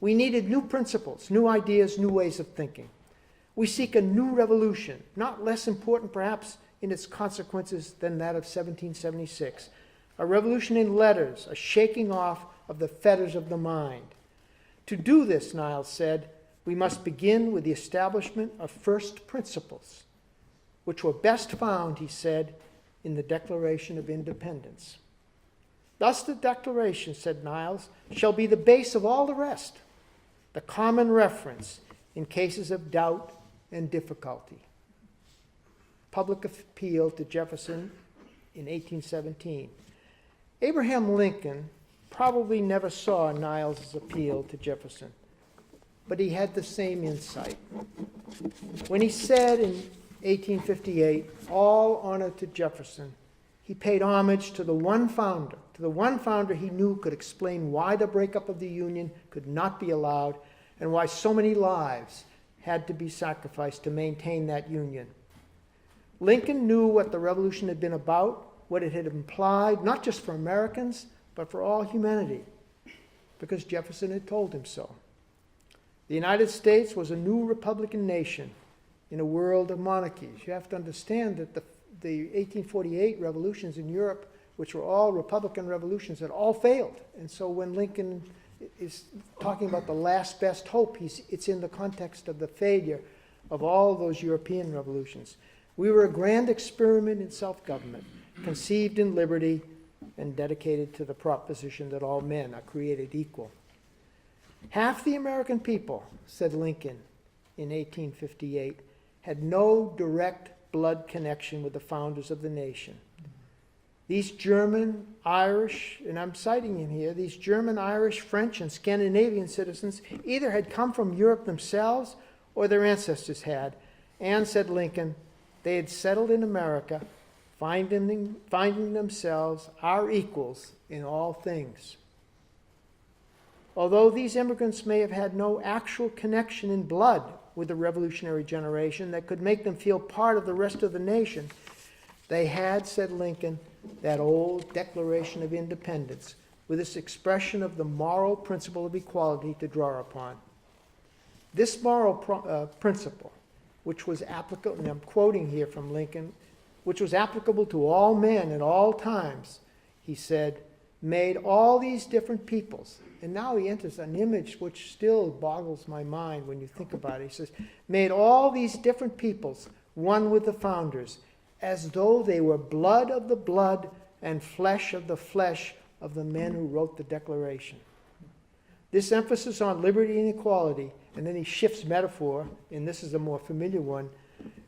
we needed new principles, new ideas, new ways of thinking. We seek a new revolution, not less important perhaps in its consequences than that of 1776, a revolution in letters, a shaking off of the fetters of the mind. To do this, Niles said, we must begin with the establishment of first principles, which were best found, he said, in the Declaration of Independence. Thus the Declaration, said Niles, shall be the base of all the rest, the common reference in cases of doubt and difficulty. Public appeal to Jefferson in 1817. Abraham Lincoln probably never saw Niles' appeal to Jefferson, but he had the same insight. When he said in 1858, all honor to Jefferson, he paid homage to the one founder he knew could explain why the breakup of the Union could not be allowed and why so many lives had to be sacrificed to maintain that Union. Lincoln knew what the Revolution had been about, what it had implied, not just for Americans, but for all humanity, because Jefferson had told him so. The United States was a new Republican nation in a world of monarchies. You have to understand that the 1848 revolutions in Europe, which were all Republican revolutions, had all failed. And so when Lincoln is talking about the last best hope, it's in the context of the failure of all those European revolutions. We were a grand experiment in self-government, conceived in liberty and dedicated to the proposition that all men are created equal. Half the American people, said Lincoln in 1858, had no direct blood connection with the founders of the nation. These German, Irish, and I'm citing him here, these German, Irish, French, and Scandinavian citizens either had come from Europe themselves or their ancestors had, and, said Lincoln, they had settled in America, finding themselves our equals in all things. Although these immigrants may have had no actual connection in blood with the revolutionary generation that could make them feel part of the rest of the nation, they had, said Lincoln, that old Declaration of Independence with its expression of the moral principle of equality to draw upon. This moral principle, which was applicable, and I'm quoting here from Lincoln, which was applicable to all men at all times, he said, made all these different peoples. And now he enters an image which still boggles my mind when you think about it. He says, made all these different peoples one with the founders, as though they were blood of the blood and flesh of the flesh of the men who wrote the Declaration. This emphasis on liberty and equality, and then he shifts metaphor, and this is a more familiar one,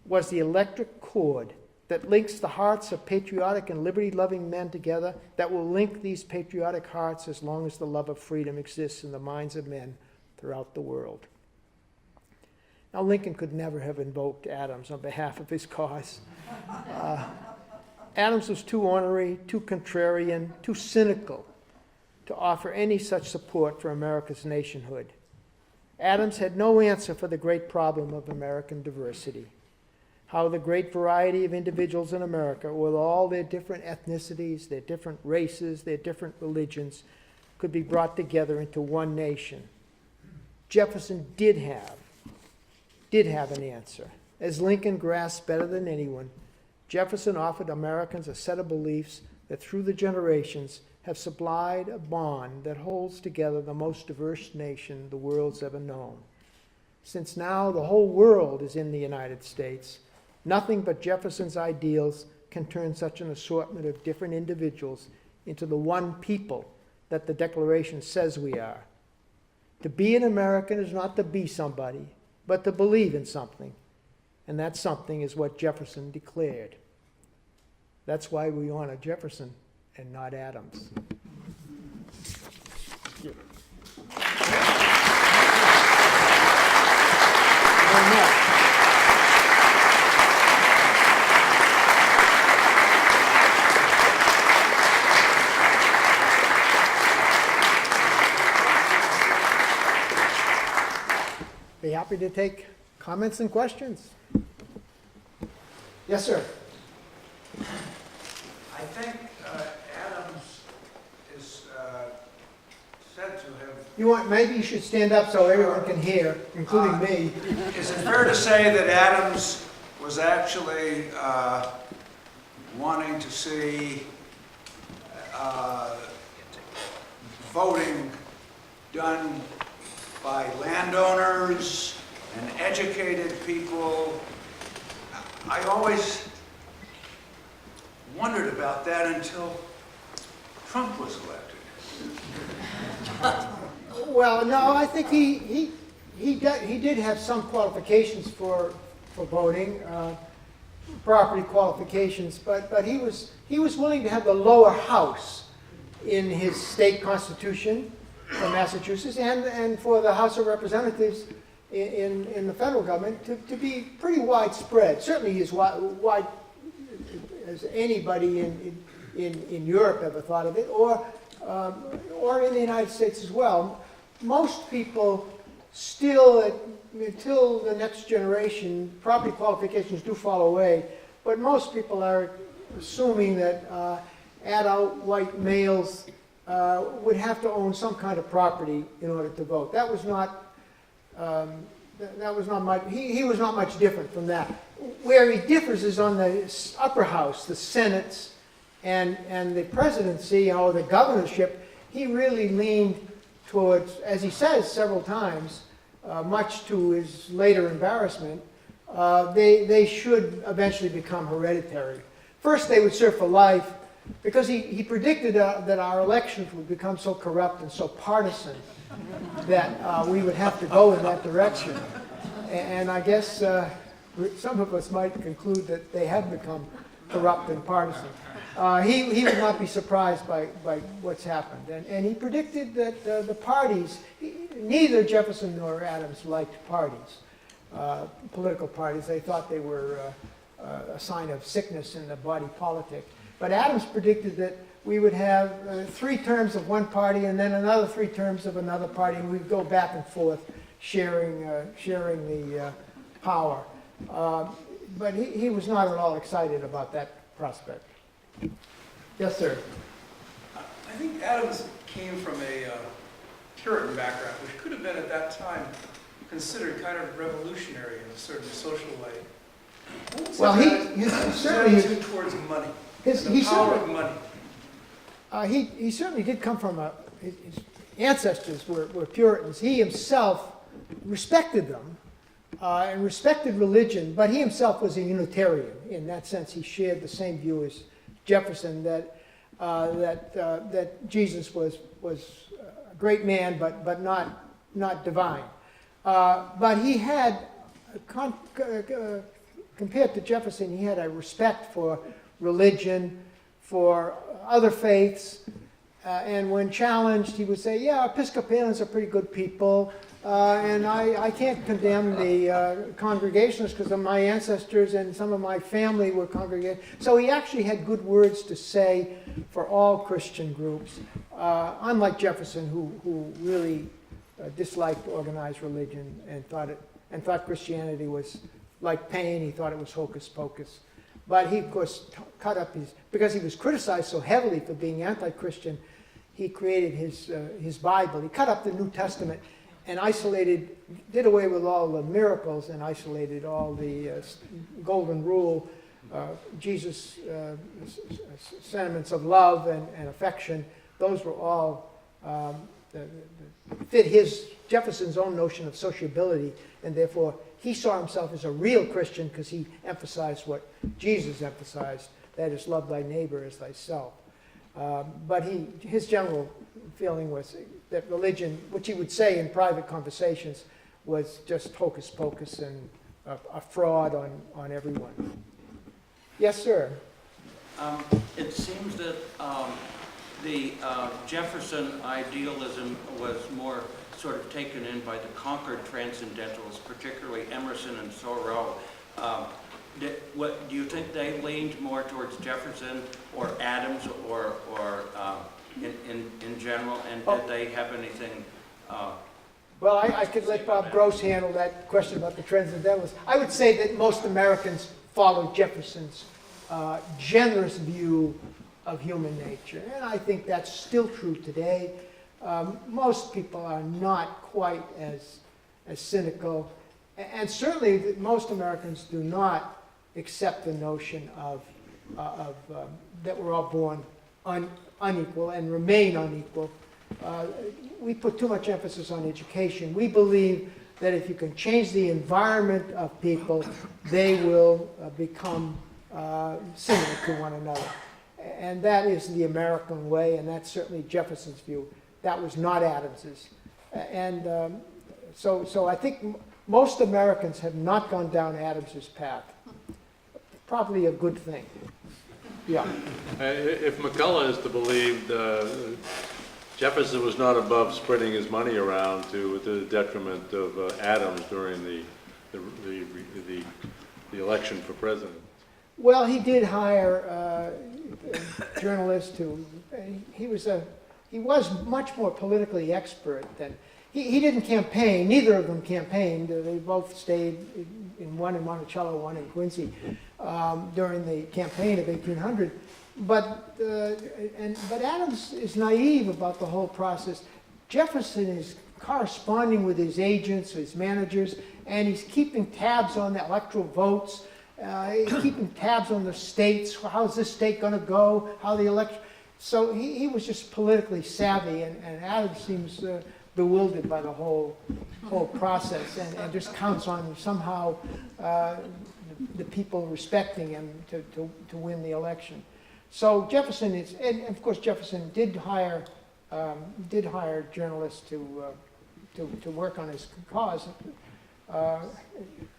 was the electric cord that links the hearts of patriotic and liberty-loving men together, that will link these patriotic hearts as long as the love of freedom exists in the minds of men throughout the world. Now, Lincoln could never have invoked Adams on behalf of his cause. Adams was too ornery, too contrarian, too cynical to offer any such support for America's nationhood. Adams had no answer for the great problem of American diversity. How the great variety of individuals in America, with all their different ethnicities, their different races, their different religions, could be brought together into one nation. Jefferson did have an answer. As Lincoln grasped better than anyone, Jefferson offered Americans a set of beliefs that through the generations have supplied a bond that holds together the most diverse nation the world's ever known. Since now the whole world is in the United States, nothing but Jefferson's ideals can turn such an assortment of different individuals into the one people that the Declaration says we are. To be an American is not to be somebody, but to believe in something. And that something is what Jefferson declared. That's why we honor Jefferson and not Adams. Very much. Be happy to take comments and questions. Yes, sir. I think Adams is said to have... Maybe you should stand up so everyone can hear, including me. Is it fair to say that Adams was actually wanting to see voting done by landowners and educated people? I always wondered about that until Trump was elected. Well, no, I think he did have some qualifications for voting, property qualifications, but he was willing to have the lower house in his state constitution for Massachusetts and for the House of Representatives in the federal government to be pretty widespread. Certainly as wide as anybody in Europe ever thought of it, or in the United States as well. Most people still, until the next generation, property qualifications do fall away, but most people are assuming that adult white males would have to own some kind of property in order to vote. That was not much. He was not much different from that. Where he differs is on the upper house, the senates, and the presidency or the governorship. He really leaned towards, as he says several times, much to his later embarrassment, they should eventually become hereditary. First, they would serve for life, because he predicted that our elections would become so corrupt and so partisan that we would have to go in that direction. And I guess some of us might conclude that they have become corrupt and partisan. He would not be surprised by what's happened. And he predicted that the parties, neither Jefferson nor Adams liked parties, political parties. They thought they were a sign of sickness in the body politic. But Adams predicted that we would have 3 terms of one party and then another 3 terms of another party, and we'd go back and forth sharing the power. But he was not at all excited about that prospect. Yes, sir. I think Adams came from a Puritan background, which could have been at that time considered kind of revolutionary in a certain social way. What was Well, his certainly attitude towards money, and the he power certainly, of money? he certainly did come from his ancestors were Puritans. He himself respected them and respected religion, but he himself was a Unitarian. In that sense, he shared the same view as Jefferson, that Jesus was a great man, but not divine. But he had, compared to Jefferson, he had a respect for religion, for other faiths, and when challenged, he would say, yeah, Episcopalians are pretty good people, and I can't condemn the Congregationalists because of my ancestors and some of my family were congregated. So he actually had good words to say for all Christian groups, unlike Jefferson, who really disliked organized religion and thought Christianity was like pain. He thought it was hocus pocus. But he, of course, cut up because he was criticized so heavily for being anti-Christian, he created his Bible. He cut up the New Testament and did away with all the miracles and isolated all the golden rule, Jesus' sentiments of love and affection. Those were all fit Jefferson's own notion of sociability, and therefore he saw himself as a real Christian because he emphasized what Jesus emphasized, that is, love thy neighbor as thyself. But his general feeling was that religion, which he would say in private conversations, was just hocus pocus and a fraud on everyone. Yes, sir. It seems that the Jefferson idealism was more sort of taken in by the Concord transcendentalists, particularly Emerson and Thoreau. Do you think they leaned more towards Jefferson or Adams or in general, and did they have anything? Well, I could let Bob Gross handle that question about the transcendentalists. I would say that most Americans followed Jefferson's generous view of human nature, and I think that's still true today. Most people are not quite as cynical, and certainly most Americans do not accept the notion of that we're all born unequal and remain unequal. We put too much emphasis on education. We believe that if you can change the environment of people, they will become similar to one another. And that is the American way, and that's certainly Jefferson's view. That was not Adams's. And so I think most Americans have not gone down Adams's path. Probably a good thing. Yeah. If McCullough is to believe, Jefferson was not above spreading his money around to the detriment of Adams during the election for president. Well, he did hire journalists he was much more politically expert than, he didn't campaign, neither of them campaigned. They both stayed one in Monticello, one in Quincy, during the campaign of 1800. But Adams is naive about the whole process. Jefferson is corresponding with his agents, his managers, and he's keeping tabs on the electoral votes, keeping tabs on the states. How's this state going to go? How the election? So he was just politically savvy, and Adams seems bewildered by the whole process, and just counts on somehow the people respecting him to win the election. So Jefferson is, and of course Jefferson did hire journalists to work on his cause,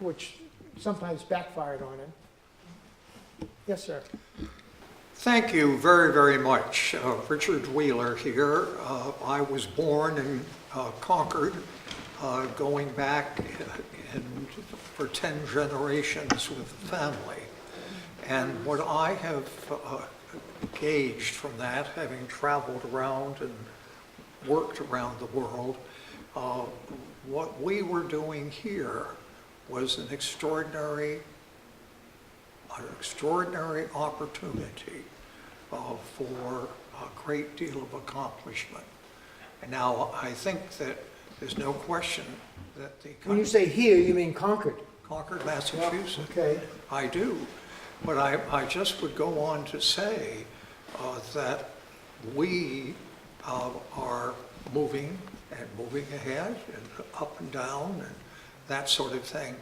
which sometimes backfired on him. Yes, sir. Thank you very, very much. Richard Wheeler here. I was born in Concord, going back for 10 generations with the family. And what I have gauged from that, having traveled around and worked around the world, what we were doing here was an extraordinary opportunity for a great deal of accomplishment. And now I think that there's no question that the When you say here, you mean Concord? Concord, Massachusetts. Okay. I do. But I just would go on to say that we are moving ahead and up and down and that sort of thing.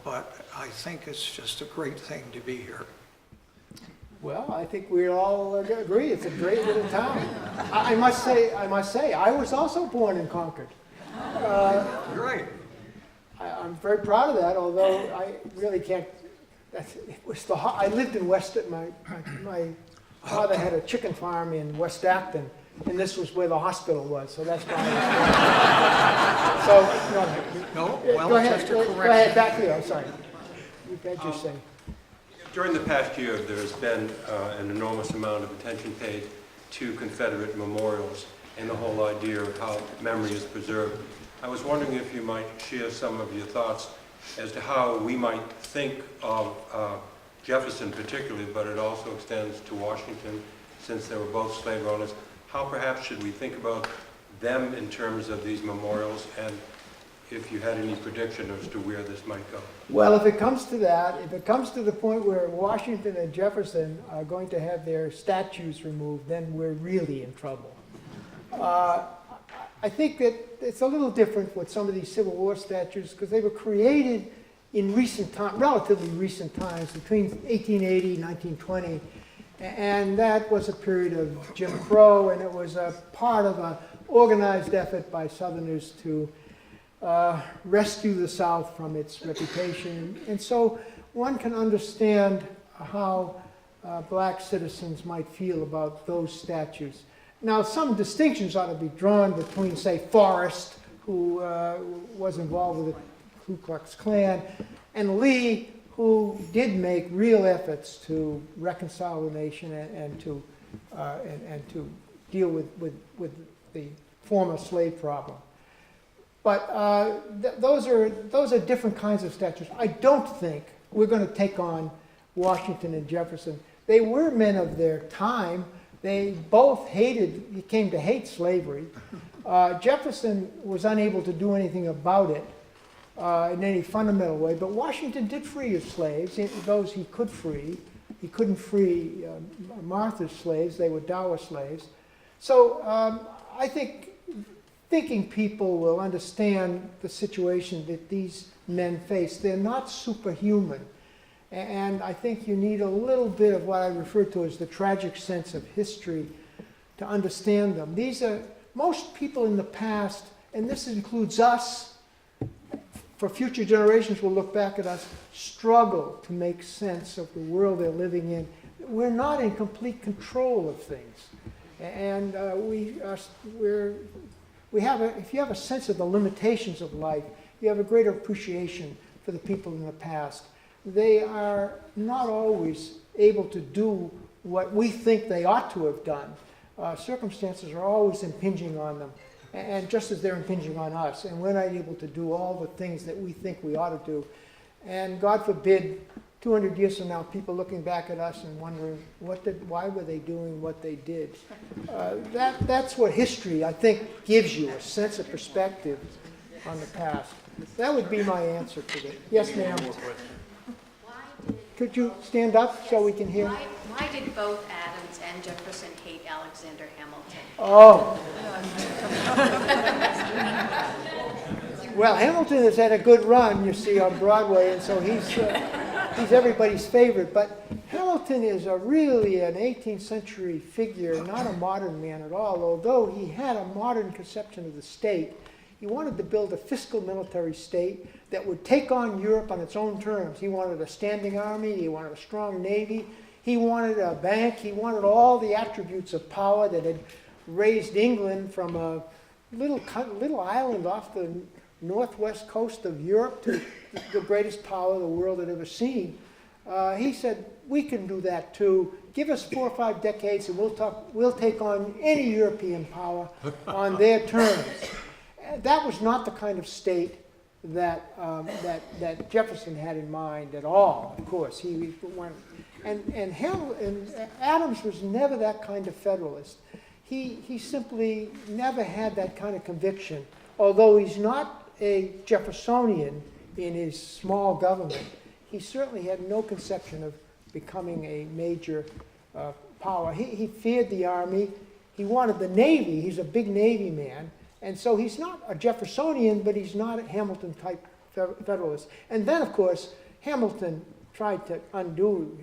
But I think it's just a great thing to be here. Well, I think we all agree. It's a great little town. I must say, I was also born in Concord. Right. I'm very proud of that, although I really can't. I lived in my father had a chicken farm in West Acton, and this was where the hospital was, so that's why. No, well, Go ahead, just a go correction. ahead, back here, I'm sorry. You had your say. During the past year, there's been an enormous amount of attention paid to Confederate memorials and the whole idea of how memory is preserved. I was wondering if you might share some of your thoughts as to how we might think of Jefferson particularly, but it also extends to Washington, since they were both slave owners. How perhaps should we think about them in terms of these memorials, and if you had any prediction as to where this might go? Well, if it comes to that, if it comes to the point where Washington and Jefferson are going to have their statues removed, then we're really in trouble. I think that it's a little different with some of these Civil War statues because they were created in recent time, relatively recent times, between 1880 and 1920, and that was a period of Jim Crow, and it was a part of an organized effort by Southerners to rescue the South from its reputation. And so one can understand how black citizens might feel about those statues. Now, some distinctions ought to be drawn between, say, Forrest, who was involved with the Ku Klux Klan, and Lee, who did make real efforts to reconcile the nation and to deal with the former slave problem. But those are different kinds of statues. I don't think we're going to take on Washington and Jefferson. They were men of their time. They both came to hate slavery. Jefferson was unable to do anything about it in any fundamental way, but Washington did free his slaves, those he could free. He couldn't free Martha's slaves. They were dour slaves. So I think thinking people will understand the situation that these men face. They're not superhuman. And I think you need a little bit of what I refer to as the tragic sense of history to understand them. These are, most people in the past, and this includes us, for future generations will look back at us, struggle to make sense of the world they're living in. We're not in complete control of things. And if you have a sense of the limitations of life, you have a greater appreciation for the people in the past. They are not always able to do what we think they ought to have done. Circumstances are always impinging on them, and just as they're impinging on us, and we're not able to do all the things that we think we ought to do. And God forbid, 200 years from now, people looking back at us and wondering, why were they doing what they did? That's what history, I think, gives you, a sense of perspective on the past. That would be my answer to it. Yes, ma'am. Could you stand up so we can hear? Why did both Adams and Jefferson hate Alexander Hamilton? Oh. Well, Hamilton has had a good run, you see, on Broadway, and so he's everybody's favorite. But Hamilton is really an 18th century figure, not a modern man at all, although he had a modern conception of the state. He wanted to build a fiscal military state that would take on Europe on its own terms. He wanted a standing army, he wanted a strong navy, he wanted a bank, he wanted all the attributes of power that had raised England from a little island off the northwest coast of Europe to the greatest power the world had ever seen. He said, we can do that too give us 4 or 5 decades and we'll take on any European power on their terms. That was not the kind of state that Jefferson had in mind at all. Of course, and Adams was never that kind of Federalist. He simply never had that kind of conviction. Although he's not a Jeffersonian in his small government, he certainly had no conception of becoming a major power. He feared the Army. He wanted the Navy. He's a big Navy man. And so he's not a Jeffersonian, but he's not a Hamilton-type Federalist. And then, of course, Hamilton tried to undo.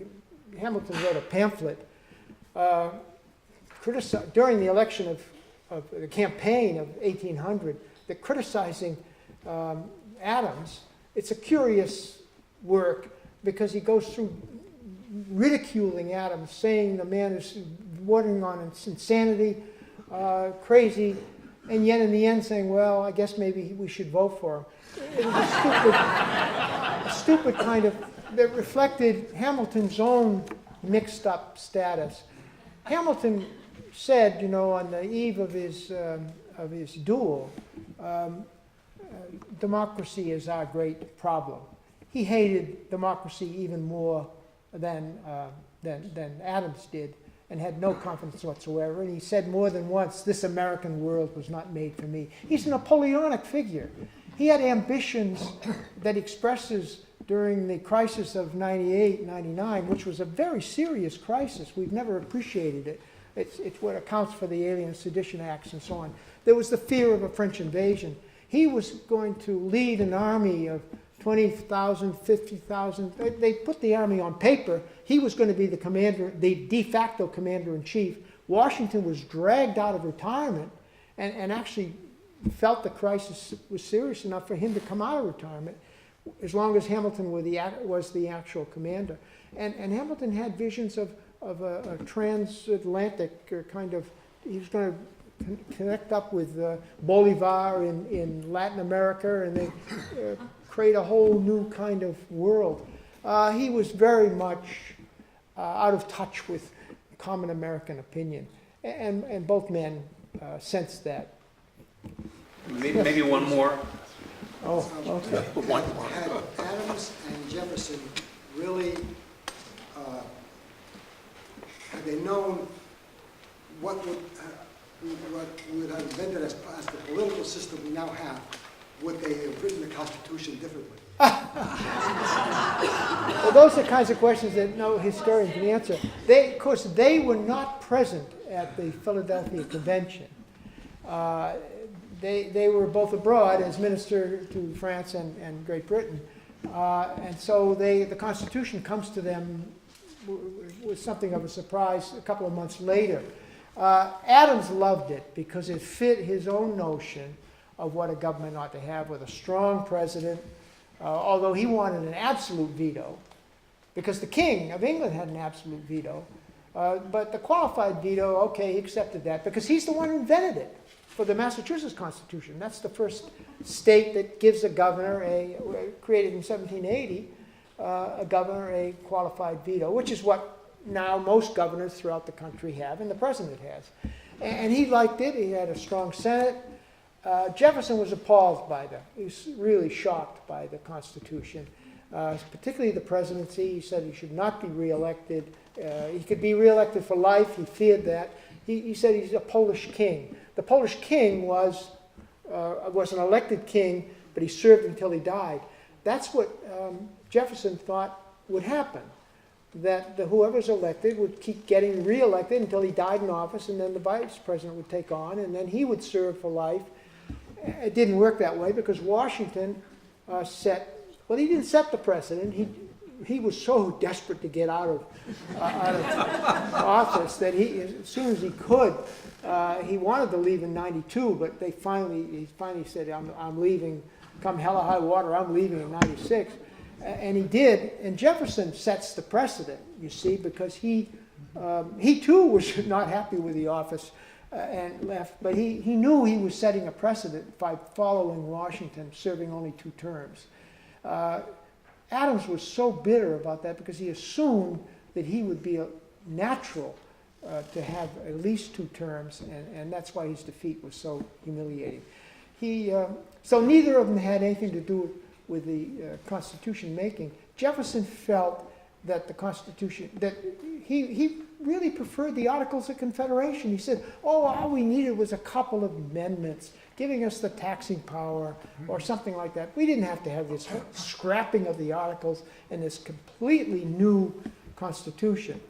Hamilton wrote a pamphlet during the election of the campaign of 1800, that criticizing Adams. It's a curious work because he goes through ridiculing Adams, saying the man is bordering on insanity, crazy, and yet in the end saying, well, I guess maybe we should vote for him. It was a stupid kind of, that reflected Hamilton's own mixed up status. Hamilton said, on the eve of his duel, democracy is our great problem. He hated democracy even more than Adams did, and had no confidence whatsoever. And he said more than once, this American world was not made for me. He's a Napoleonic figure. He had ambitions that he expresses during the crisis of 98, 99, which was a very serious crisis. We've never appreciated it. It's what accounts for the Alien Sedition Acts and so on. There was the fear of a French invasion. He was going to lead an army of 20,000, 50,000. They put the army on paper. He was going to be the commander, the de facto commander-in-chief. Washington was dragged out of retirement and actually felt the crisis was serious enough for him to come out of retirement, as long as Hamilton was the actual commander. And Hamilton had visions of a transatlantic kind of, he was going to connect up with Bolivar in Latin America, and they create a whole new kind of world. He was very much out of touch with common American opinion, and both men sensed that. Maybe one more. Oh, okay. Had Adams and Jefferson really, had they known what would have invented as the political system we now have, would they have written the Constitution differently? Well, those are kinds of questions that no historian can answer. Of course, they were not present at the Philadelphia Convention. They were both abroad as minister to France and Great Britain. And so the Constitution comes to them with something of a surprise a couple of months later. Adams loved it because it fit his own notion of what a government ought to have, with a strong president, although he wanted an absolute veto, because the King of England had an absolute veto. But the qualified veto, okay, he accepted that, because he's the one who invented it for the Massachusetts Constitution. That's the first state that gives a governor, created in 1780, a governor a qualified veto, which is what now most governors throughout the country have, and the president has. And he liked it. He had a strong Senate. Jefferson was appalled by he was really shocked by the Constitution, particularly the presidency. He said he should not be reelected. He could be reelected for life. He feared that. He said he's a Polish king. The Polish king was an elected king, but he served until he died. That's what Jefferson thought would happen, that whoever's elected would keep getting reelected until he died in office, and then the vice president would take on, and then he would serve for life. It didn't work that way, because Washington he didn't set the precedent. He was so desperate to get out of office that as soon as he could, he wanted to leave in 92, but he finally said, I'm leaving, come hell or high water, I'm leaving in 96. And he did, and Jefferson sets the precedent, you see, because he too was not happy with the office and left, but he knew he was setting a precedent by following Washington, serving only 2 terms. Adams was so bitter about that because he assumed that he would be natural to have at least 2 terms, and that's why his defeat was so humiliating. So neither of them had anything to do with the Constitution making. Jefferson felt that the Constitution, that he really preferred the Articles of Confederation. He said, oh, all we needed was a couple of amendments giving us the taxing power or something like that. We didn't have to have this scrapping of the Articles and this completely new Constitution.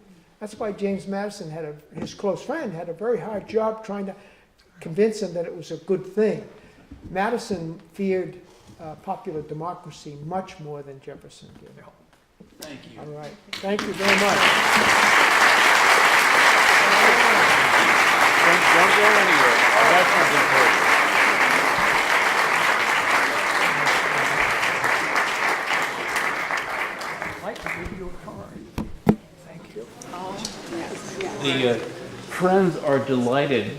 That's why James Madison his close friend had a very hard job trying to convince him that it was a good thing. Madison feared popular democracy much more than Jefferson did. Thank you. All right. Thank you very much. Don't go anywhere. That's what's important. I'd like to give you a card. Thank you. The Friends are delighted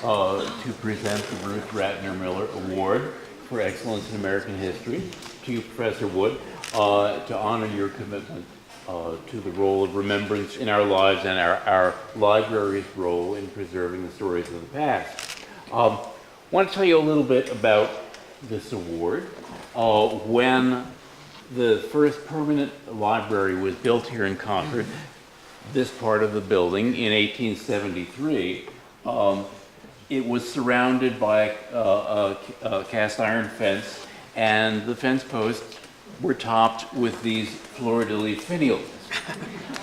to present the Ruth Ratner Miller Award for Excellence in American History to you, Professor Wood, to honor your commitment to the role of remembrance in our lives and our library's role in preserving the stories of the past. I want to tell you a little bit about this award. When the first permanent library was built here in Concord, this part of the building, in 1873, it was surrounded by a cast iron fence, and the fence posts were topped with these fleur-de-lis finials.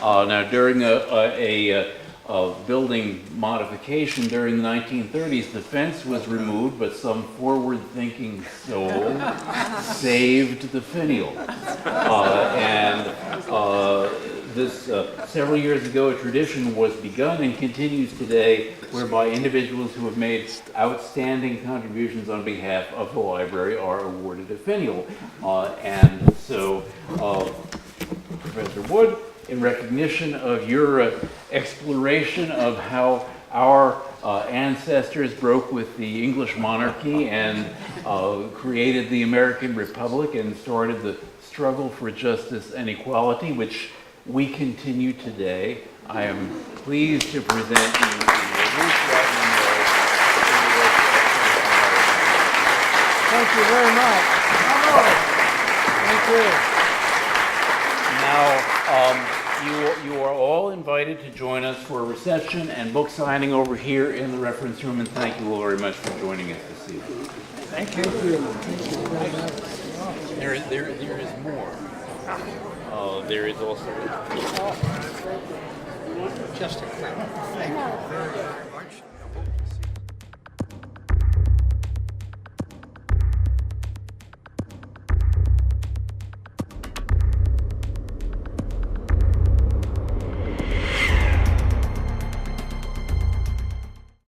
Now, during a building modification during the 1930s, the fence was removed, but some forward-thinking soul saved the finial. Several years ago, a tradition was begun and continues today, whereby individuals who have made outstanding contributions on behalf of the library are awarded a finial. And so, Professor Wood, in recognition of your exploration of how our ancestors broke with the English monarchy and created the American Republic and started the struggle for justice and equality, which we continue today, I am pleased to present you the Ruth Ratner Miller Award. Thank you very much. Thank you. Now, you are all invited to join us for a reception and book signing over here in the reference room, and thank you all very much for joining us this evening. Thank you. There is more. There is also... Just a clip. Thank you very much.